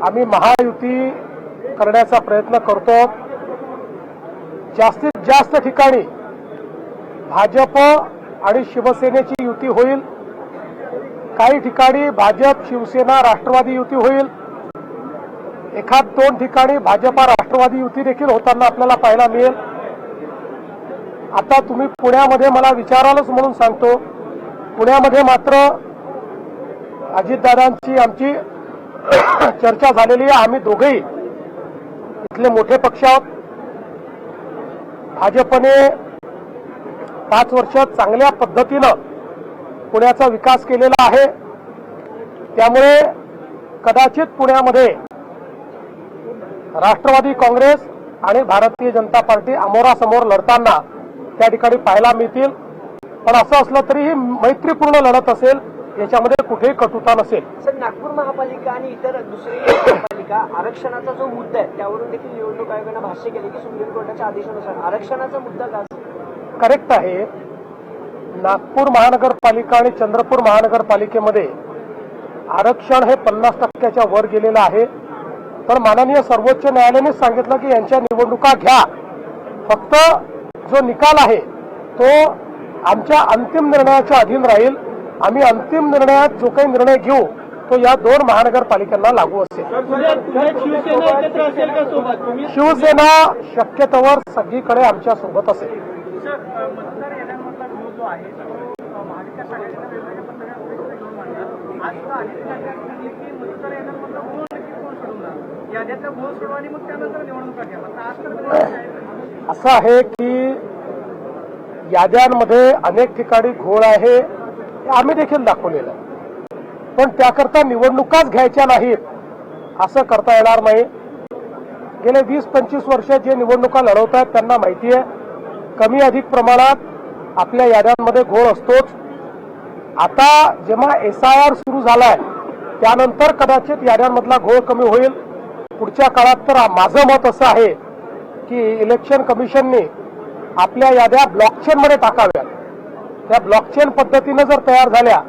आम्ही महायुती करण्याचा प्रयत्न करतो। जास्तीत जास्त ठिकाणी भाजप आणि शिवसेनेची युती होईल, काही ठिकाणी भाजप शिवसेना राष्ट्रवादी युती होईल, एखाद दोन ठिकाणी भाजपा राष्ट्रवादी युती देखील होताना आपल्याला पाहायला मिळेल। आता तुम्ही पुण्यामध्ये मला विचारालच म्हणून सांगतो, पुण्यामध्ये मात्र अजितदादांची आमची चर्चा झालेली आहे। आम्ही दोघेही इथले मोठे पक्ष आहोत। भाजपने 5 वर्ष चांगल्या पद्धतीनं पुण्याचा विकास केलेला आहे, त्यामुळे कदाचित पुण्यामध्ये राष्ट्रवादी काँग्रेस आणि भारतीय जनता पार्टी अमोरासमोर लढताना त्या ठिकाणी पाहायला मिळतील। पण असं असलं तरी ही मैत्रीपूर्ण लढत असेल, याच्यामध्ये कुठेही कटुता नसेल। सर, नागपूर महापालिका आणि इतर दुसरी महापालिका आरक्षणाचा जो मुद्दा आहे त्यावरून देखील निवडणूक आयोगाने भाष्य केले की सुप्रीम कोर्टाच्या आदेशानुसार आरक्षणाचा मुद्दा का करेक्ट आहे। नागपूर महानगरपालिका आणि चंद्रपूर महानगरपालिकेमध्ये आरक्षण हे 50% वर गेलेलं आहे। तर माननीय सर्वोच्च न्यायालयाने सांगितलं की यांच्या निवडणुका घ्या, फक्त जो निकाल आहे तो आमच्या अंतिम निर्णयाच्या अधीन राहील। आम्ही अंतिम निर्णयात जो काही निर्णय घेऊ तो या 2 महानगरपालिकांना लागू असेल। शिवसेना शक्यतोवर सगळीकडे आमच्या सोबत असेल। असं आहे की याद्यांमध्ये अनेक ठिकाणी घोळ आहे, हे आम्ही देखील दाखवलेलं आहे। पण त्याकरता निवडणुकाच घ्यायच्या नाहीत असं करता येणार नाही। गेले 20-25 वर्ष जे निवडणुका लढवतात त्यांना माहिती आहे, कमी अधिक प्रमाणात आपल्या याद्यांमध्ये घोळ असतोच। आता जेव्हा SIR सुरू झालाय त्यानंतर कदाचित याद्यांमधला घोळ कमी होईल। पुढच्या काळात तर माझं मत असं आहे की इलेक्शन कमिशनने आपल्या याद्या ब्लॉकचेनमध्ये टाकाव्यात। त्या ब्लॉकचेन पद्धतीने जर तयार झाल्या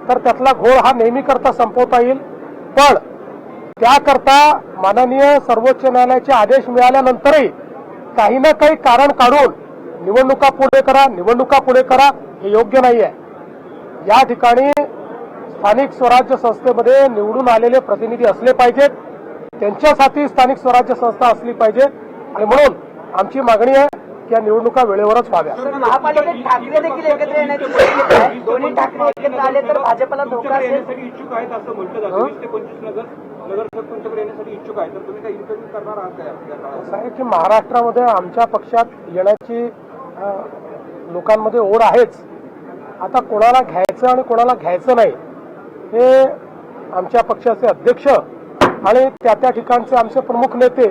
तर त्यातला घोळ हा नेहमी करता संपवता येईल। पण त्याकरता माननीय सर्वोच्च न्यायालयाचे आदेश मिळाल्यानंतरही काही ना काही कारण काढून निवडणुका पुढे करा हे योग्य नाही आहे। या ठिकाणी स्थानिक स्वराज्य संस्थेमध्ये निवडून आलेले प्रतिनिधी असले पाहिजेत, त्यांच्यासाठी स्थानिक स्वराज्य संस्था असली पाहिजे आणि म्हणून आमची मागणी आहे की या निवडणुका वेळेवरच व्हाव्या। महापालिकेत ठाकरे देखील एकत्र येण्याची शक्यता आहे, दोन्ही ठाकरे एकत्र आले तर भाजपला धोका असेल इच्छुक आहेत असं म्हटलं जातं। 20 ते 25 नगरसेवक तुमच्याकडे येण्यासाठी इच्छुक आहेत, तर तुम्ही काही इंटरव्ह्यू करणार आहात काय? असं आहे की महाराष्ट्रामध्ये आमच्या पक्षात येण्याची लोकांमध्ये ओढ आहेच। आता कोणाला घ्यायचं आणि कोणाला घ्यायचं नाही हे आमच्या पक्षाचे अध्यक्ष आणि त्या ठिकाणचे आमचे प्रमुख नेते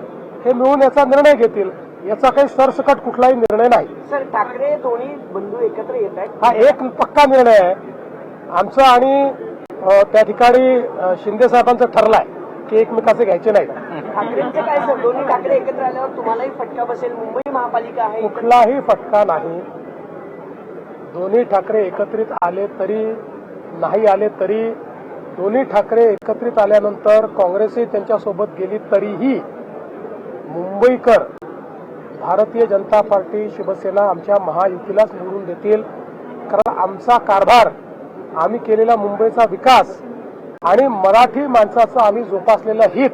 हे मिळून याचा निर्णय घेतील। याचा काही सरसकट कुठलाही निर्णय नाही। सर, ठाकरे दोन्ही बंधू एकत्र येत आहेत, हा एक पक्का निर्णय आहे आमचा आणि त्या ठिकाणी शिंदे साहेबांचं ठरलाय की एकमेकाचे घ्यायचे नाही। ठाकरेंचं काय सर, दोन्ही ठाकरे एकत्र आल्यावर तुम्हालाही फटका बसेल? मुंबई महापालिका आहे, कुठलाही फटका नाही। दोन्ही ठाकरे एकत्रित आले तरी नाही आले तरी, दोन्ही ठाकरे एकत्रित आल्यानंतर काँग्रेसही त्यांच्यासोबत गेली तरीही मुंबईकर भारतीय जनता पार्टी शिवसेना आमच्या महायुतीलाच निवडून देतील। कारण आमचा कारभार, आम्ही केलेला मुंबईचा विकास आणि मराठी माणसाचं आम्ही जोपासलेलं हित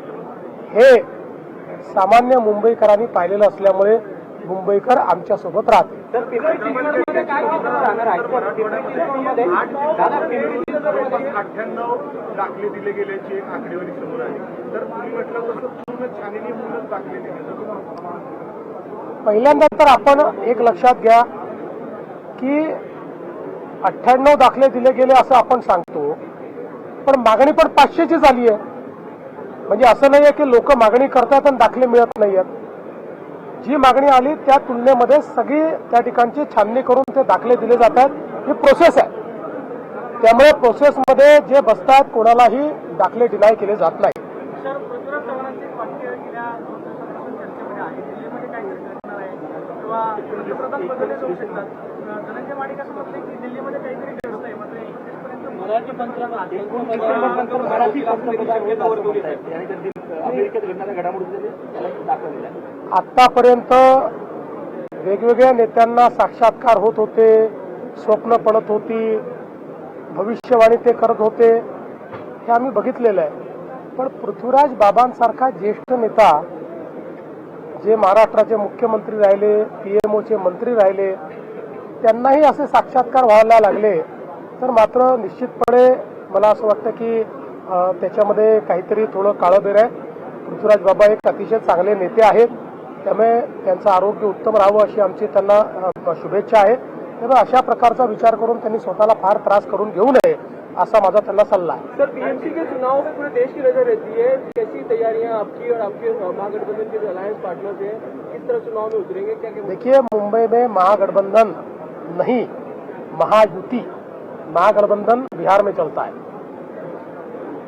हे सामान्य मुंबईकरांनी पाहिलेलं असल्यामुळे मुंबईकर आमच्या सोबत राहतील। 98 दाखले दिले गेल्याची एक आकडेवारी समोर आली, तर तुम्ही म्हटलं तसं पूर्ण छाननी म्हणूनच दाखले दिले। पहिल्यांदा तर आपण एक लक्षात घ्या की 98 दाखले दिले गेले असं आपण सांगतो, पण मागणी पण 500ची झाली आहे। म्हणजे असं नाहीये की लोक मागणी करतात आणि दाखले मिळत नाहीयेत। जी मागणी आली त्या तुलनेमध्ये सगळी त्या ठिकाणची छाननी करून ते दाखले दिले जातात। ही प्रोसेस आहे, त्यामुळे प्रोसेसमध्ये जे बसतात कोणालाही दाखले डिनाय केले जात नाही। मराठी पंतप्रधान मराठी अमेरिकेत घडणाऱ्या घडामोडी दाखवलेल्या आतापर्यंत वेगवेगळ्या नेत्यांना साक्षात्कार होत होते, स्वप्न पडत होती, भविष्यवाणी ते करत होते, हे आम्ही बघितलेलं आहे. पण पृथ्वीराज बाबांसारखा ज्येष्ठ नेता जे महाराष्ट्राचे मुख्यमंत्री राहिले, पीएमओचे मंत्री राहिले, त्यांनाही असे साक्षात्कार व्हायला लागले तर मात्र निश्चितपणे मला असं वाटतं की त्याच्यामध्ये काहीतरी थोडं काळबेर आहे. पृथ्वीराज बाबा एक अतिशय चांगले नेते आहेत, त्यामुळे त्यांचं आरोग्य उत्तम राहावं अशी आमची त्यांना शुभेच्छा आहे. त्यामुळे अशा प्रकारचा विचार करून त्यांनी स्वतःला फार त्रास करून घेऊ नये असा माझा त्यांना सल्ला आहे. सर, पीएमसी के चुनाव में पूरे देश की नजर रहती है, कैसी तैयारियां आपकी और आपके महागठबंधन के अलायंस पार्टनर्स हैं, किस तरह चुनाव में उतरेंगे, क्या क्या? देखिए, मुंबई में महागठबंधन नहीं, महायुति, महागठबंधन बिहार में चलता है,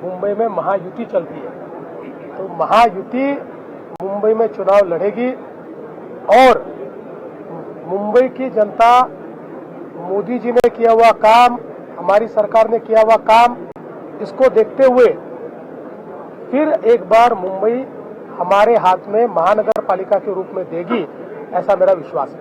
मुंबई में महायुति चलती है. तो महायुति मुंबई में चुनाव लड़ेगी और मुंबई की जनता मोदी जी ने किया हुआ काम, हमारी सरकार ने किया हुआ काम, इसको देखते हुए फिर एक बार मुंबई हमारे हाथ में महानगर पालिका के रूप में देगी, ऐसा मेरा विश्वास है.